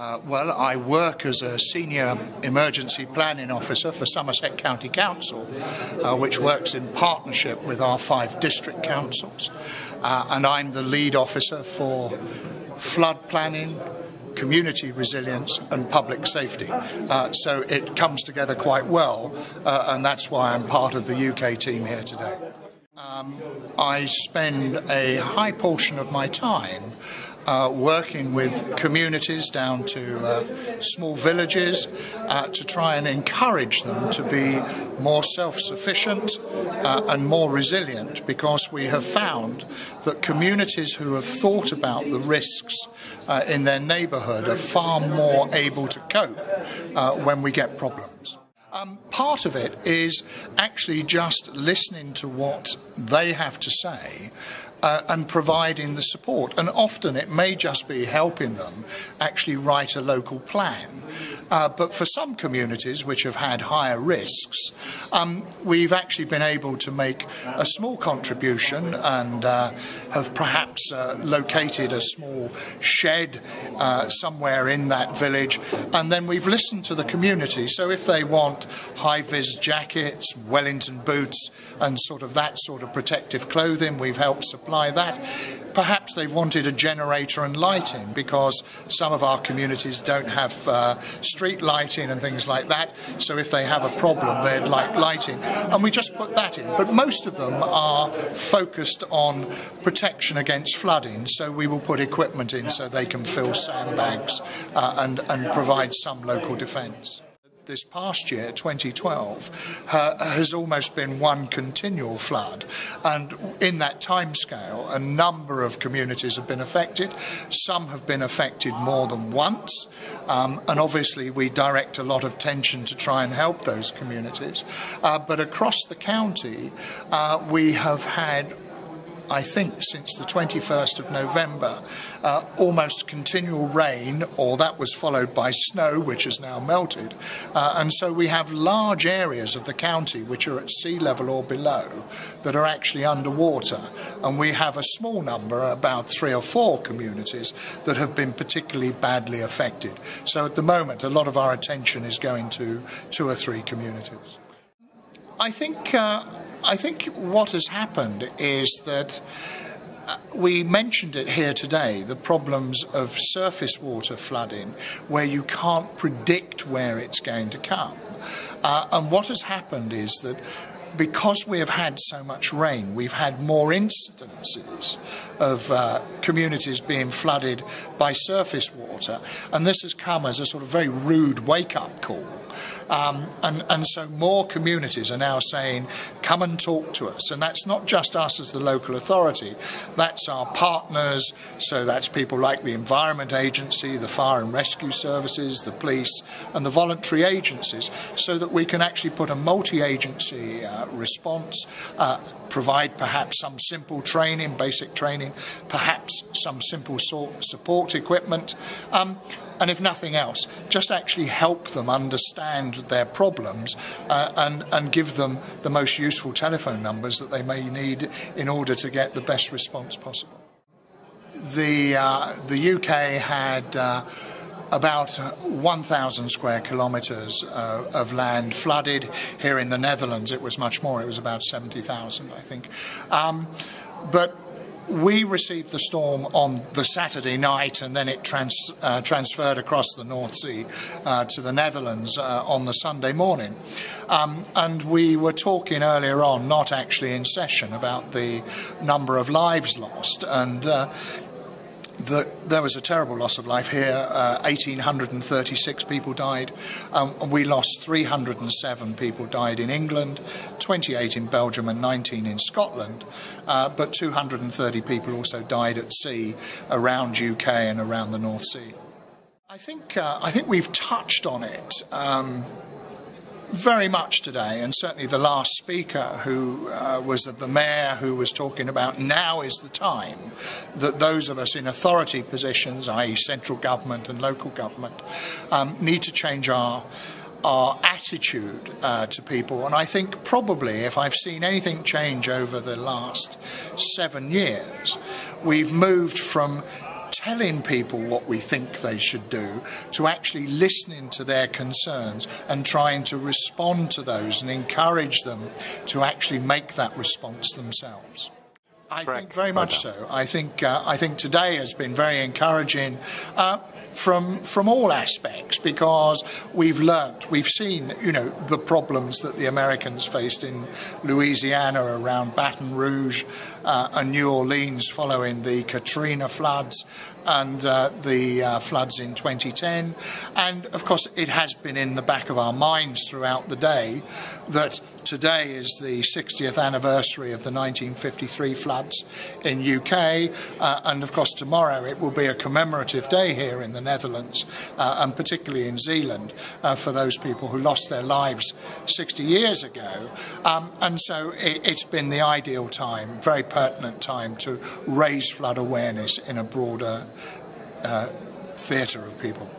Well, I work as a Senior Emergency Planning Officer for Somerset County Council, which works in partnership with our 5 district councils. And I'm the lead officer for flood planning, community resilience and public safety. So it comes together quite well, and that's why I'm part of the UK team here today. I spend a high portion of my time working with communities down to small villages to try and encourage them to be more self-sufficient and more resilient, because we have found that communities who have thought about the risks in their neighbourhood are far more able to cope when we get problems. Part of it is actually just listening to what they have to say and providing the support. And often it may just be helping them actually write a local plan. But for some communities which have had higher risks, we've actually been able to make a small contribution and have perhaps located a small shed somewhere in that village. And then we've listened to the community. So if they want high-vis jackets, Wellington boots, and that sort of protective clothing, we've helped supply that. Perhaps they've wanted a generator and lighting, because some of our communities don't have street lighting and things like that. So if they have a problem, they'd like lighting. And we just put that in. But most of them are focused on protection against flooding. So we will put equipment in so they can fill sandbags and provide some local defence. This past year, 2012, has almost been one continual flood, and in that timescale a number of communities have been affected. Some have been affected more than once, and obviously we direct a lot of attention to try and help those communities. But across the county we have had, I think since the 21st of November, almost continual rain, or that was followed by snow, which has now melted. And so we have large areas of the county which are at sea level or below that are actually underwater. And we have a small number, about 3 or 4 communities, that have been particularly badly affected. So at the moment, a lot of our attention is going to 2 or 3 communities. I think what has happened is that we mentioned it here today, the problems of surface water flooding, where you can't predict where it's going to come. And what has happened is that because we have had so much rain, we've had more instances of communities being flooded by surface water, and this has come as a sort of very rude wake-up call. And so more communities are now saying, come and talk to us. And that's not just us as the local authority, that's our partners, so that's people like the Environment Agency, the Fire and Rescue Services, the police and the voluntary agencies, so that we can actually put a multi-agency response, provide perhaps some simple training, basic training, perhaps some simple support equipment, and if nothing else, just actually help them understand their problems and give them the most useful telephone numbers that they may need in order to get the best response possible. The UK had about 1,000 square kilometres of land flooded. Here in the Netherlands it was much more, it was about 70,000 I think. But we received the storm on the Saturday night, and then it transferred across the North Sea to the Netherlands on the Sunday morning. And we were talking earlier on, not actually in session, about the number of lives lost. And there was a terrible loss of life here. 1,836 people died. We lost 307 people died in England, 28 in Belgium and 19 in Scotland. But 230 people also died at sea around UK and around the North Sea. I think we've touched on it very much today, and certainly the last speaker, who was the mayor, who was talking about now is the time that those of us in authority positions, i.e. central government and local government, need to change our attitude to people. And I think probably, if I've seen anything change over the last 7 years, we've moved from telling people what we think they should do, to actually listening to their concerns and trying to respond to those and encourage them to actually make that response themselves. I think very much so. I think today has been very encouraging from all aspects, because we've seen, the problems that the Americans faced in Louisiana around Baton Rouge and New Orleans following the Katrina floods and the floods in 2010. And of course, it has been in the back of our minds throughout the day that today is the 60th anniversary of the 1953 floods in UK, and of course tomorrow it will be a commemorative day here in the Netherlands, and particularly in Zealand, for those people who lost their lives 60 years ago. And so it's been the ideal time, very pertinent time, to raise flood awareness in a broader theatre of people.